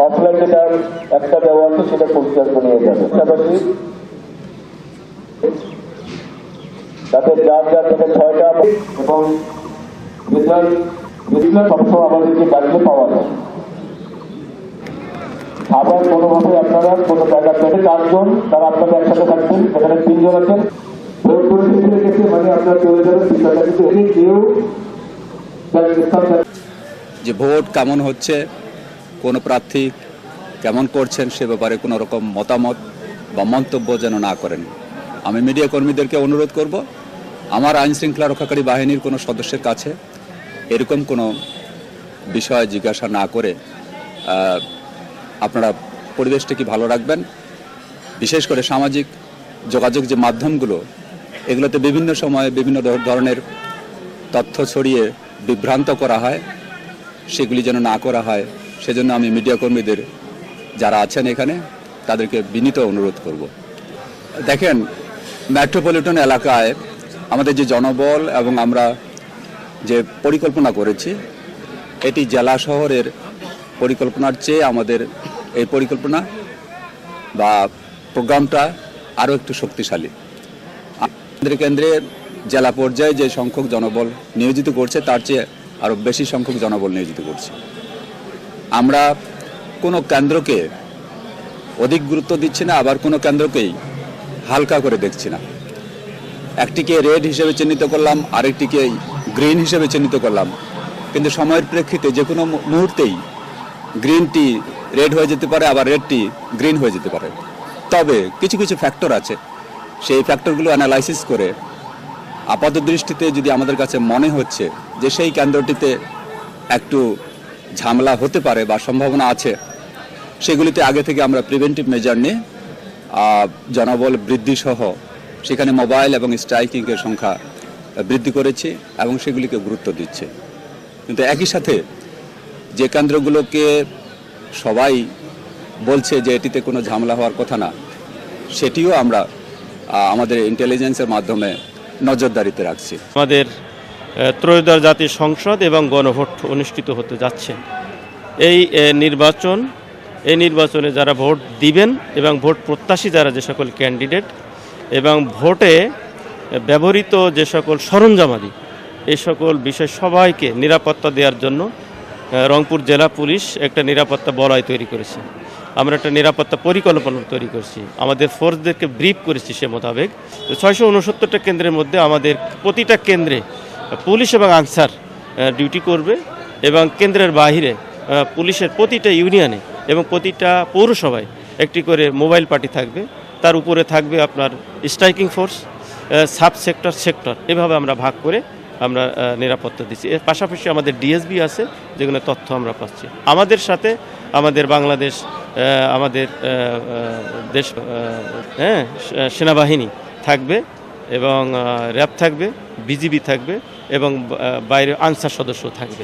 Offline যেটা একটা দেওয়া আছে সেটা পরিষ্কার করে নিয়ে যাবে। পাশাপাশি তাতে যার যার থেকে 6টা এবং রেজাল্ট সবসময় আমাদেরকে বাড়িতে পাওয়া যায়। আবার কোনোভাবে আপনারা কোনো জায়গা থেকে 4 জন তারা আপনাদের একসাথে থাকবেন, সেখানে 3 জন আছেন, ভোট করে রেখেছে মানে আপনারা চলে যাবেন বিষয়টা, কিন্তু এটি কেউ যে ভোট কেমন হচ্ছে, কোন প্রার্থী কেমন করছেন সে ব্যাপারে কোনো রকম মতামত বা মন্তব্য যেন না করেন। আমি মিডিয়া কর্মীদেরকে অনুরোধ করব, আমার আইন শৃঙ্খলা রক্ষাকারী বাহিনীর কোনো সদস্যের কাছে এরকম কোনো বিষয় জিজ্ঞাসা না করে আপনারা পরিবেশটাকে ভালো রাখবেন। বিশেষ করে সামাজিক যোগাযোগ যে মাধ্যমগুলো, এগুলোতে বিভিন্ন সময়ে বিভিন্ন ধরনের তথ্য ছড়িয়ে বিভ্রান্ত করা হয়, সেগুলি যেন না করা হয় সেজন্য আমি মিডিয়া কর্মীদের যারা আছেন এখানে তাদেরকে বিনীত অনুরোধ করব। দেখেন, মেট্রোপলিটন এলাকায় আমাদের যে জনবল এবং আমরা যে পরিকল্পনা করেছি, এটি জেলা শহরের পরিকল্পনার চেয়ে আমাদের এই পরিকল্পনা বা প্রোগ্রামটা আরও একটু শক্তিশালী। আমাদের কেন্দ্রে জেলা পর্যায়ে যে সংখ্যক জনবল নিয়োজিত করছে তার চেয়ে আরও বেশি সংখ্যক জনবল নিয়োজিত করছে। আমরা কোনো কেন্দ্রকে অধিক গুরুত্ব দিচ্ছি না, আবার কোনো কেন্দ্রকেই হালকা করে দেখছি না। একটিকে রেড হিসেবে চিহ্নিত করলাম, আরেকটিকে গ্রিন হিসেবে চিহ্নিত করলাম, কিন্তু সময়ের প্রেক্ষিতে যে কোনো মুহূর্তেই গ্রিনটি রেড হয়ে যেতে পারে, আবার রেডটি গ্রিন হয়ে যেতে পারে। তবে কিছু কিছু ফ্যাক্টর আছে, সেই ফ্যাক্টরগুলো অ্যানালাইসিস করে আপাত দৃষ্টিতে যদি আমাদের কাছে মনে হচ্ছে যে সেই কেন্দ্রটিতে একটু ঝামেলা হতে পারে বা সম্ভাবনা আছে, সেগুলিতে আগে থেকে আমরা প্রিভেন্টিভ মেজার নিয়ে জনবল বৃদ্ধি সহ সেখানে মোবাইল এবং স্ট্রাইকিংয়ের সংখ্যা বৃদ্ধি করেছি এবং সেগুলিকে গুরুত্ব দিচ্ছে। কিন্তু একই সাথে যে কেন্দ্রগুলোকে সবাই বলছে যে এটিতে কোনো ঝামেলা হওয়ার কথা না, সেটিও আমরা আমাদের ইন্টেলিজেন্সের মাধ্যমে নজরদারিতে রাখছি। আমাদের ত্রয়োদশ জাতীয় সংসদ এবং গণভোট অনুষ্ঠিত হতে যাচ্ছে। এই নির্বাচনে যারা ভোট দিবেন এবং ভোট প্রত্যাশী যারা যে সকল ক্যান্ডিডেট এবং ভোটে ব্যবহৃত যে সকল সরঞ্জামাদি, এই সকল বিষয় সবাইকে নিরাপত্তা দেওয়ার জন্য রংপুর জেলা পুলিশ একটা নিরাপত্তা বলয় তৈরি করেছে। আমরা একটা নিরাপত্তা পরিকল্পনা তৈরি করছি, আমাদের ফোর্সদেরকে ব্রিফ করেছি সে মোতাবেক। 669টা কেন্দ্রের মধ্যে আমাদের প্রতিটা কেন্দ্রে পুলিশ এবং আনসার ডিউটি করবে এবং কেন্দ্রের বাহিরে পুলিশের প্রতিটা ইউনিয়নে এবং প্রতিটা পৌরসভায় একটি করে মোবাইল পার্টি থাকবে। তার উপরে থাকবে আপনার স্ট্রাইকিং ফোর্স, সাব সেক্টর, এভাবে আমরা ভাগ করে আমরা নিরাপত্তা দিচ্ছি। এর পাশাপাশি আমাদের ডিএসবি আছে, যেগুলো তথ্য আমরা পাচ্ছি। আমাদের সাথে আমাদের বাংলাদেশ আমাদের দেশ সেনাবাহিনী থাকবে এবং র্যাব থাকবে, বিজিবি থাকবে এবং বাইরে আনসার সদস্য থাকবে।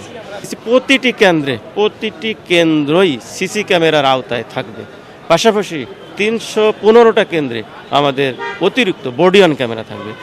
প্রতিটি কেন্দ্রই সিসি ক্যামেরার আওতায় থাকবে। পাশাপাশি 315টা কেন্দ্রে আমাদের অতিরিক্ত বডি অন ক্যামেরা থাকবে।